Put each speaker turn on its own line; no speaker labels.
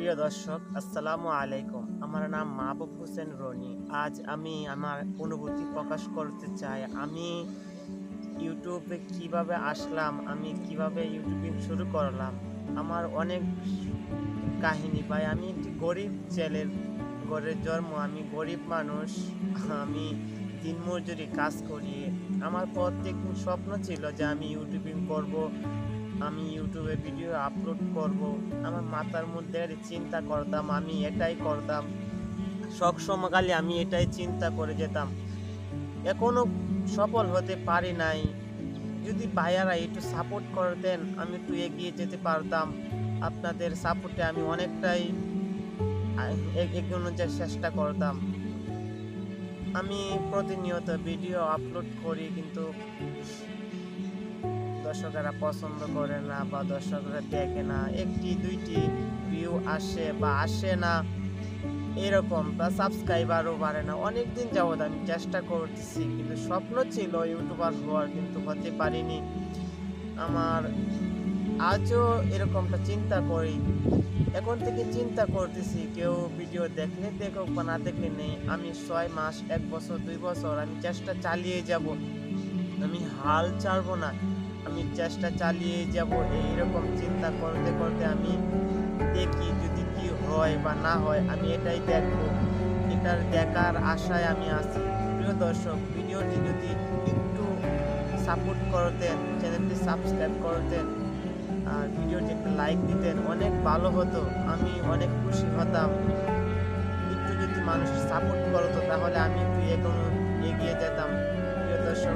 প্রিয় দর্শক, আসসালামু আলাইকুম। আমার নাম মাহবুব হোসেন রনি। আজ আমি আমার অনুভূতি প্রকাশ করতে চাই। আমি ইউটিউবে কিভাবে আসলাম, আমি কিভাবে ইউটিউবিং শুরু করলাম। আমার অনেক কাহিনী ভাই। আমি একটি গরিব ছেলের ঘরে জন্ম। আমি গরিব মানুষ। আমি দিনমজুরি কাজ করি। আমার প্রত্যেকদিন স্বপ্ন ছিল যে আমি ইউটিউবিং করব, আমি ইউটিউবে ভিডিও আপলোড করব। আমার মাথার মধ্যে চিন্তা করতাম, আমি এটাই করতাম। সবসময়কালে আমি এটাই চিন্তা করে যেতাম। এখনো সফল হতে পারি নাই। যদি ভাইয়ারা একটু সাপোর্ট করতেন, আমি একটু এগিয়ে যেতে পারতাম। আপনাদের সাপোর্টে আমি অনেকটাই এগোনোর চেষ্টা করতাম। আমি প্রতিনিয়ত ভিডিও আপলোড করি, কিন্তু দর্শকেরা পছন্দ করে না বা দর্শকরা দেখে না। একটি দুইটি ভিউ আসে বা আসে না, এরকম, বা সাবস্ক্রাইবারও বাড়ে না। অনেকদিন যাবৎ আমি চেষ্টা করতেছি, কিন্তু স্বপ্ন ছিল ইউটিউবার হওয়ার, কিন্তু হতে পারিনি। আমার আজও এরকমটা চিন্তা করি। এখন থেকে চিন্তা করতেছি, কেউ ভিডিও দেখলে দেখুক বা না দেখলে নেই। আমি 6 মাস, 1 বছর, 2 বছর আমি চেষ্টা চালিয়ে যাব। আমি হাল ছাড়বো না, আমি চেষ্টা চালিয়ে যাব। এইরকম চিন্তা করতে করতে আমি দেখি যদি কি হয় বা না হয়, আমি এটাই দেখব। এটার দেখার আশায় আমি আছি। প্রিয় দর্শক, ভিডিওটি যদি একটু সাপোর্ট করতেন, চ্যানেলটি সাবস্ক্রাইব করতেন আর ভিডিওটি একটা লাইক দিতেন, অনেক ভালো হতো। আমি অনেক খুশি হতাম। একটু যদি মানুষ সাপোর্ট করতো, তাহলে আমি একটু এগিয়ে যেতাম। প্রিয় দর্শক।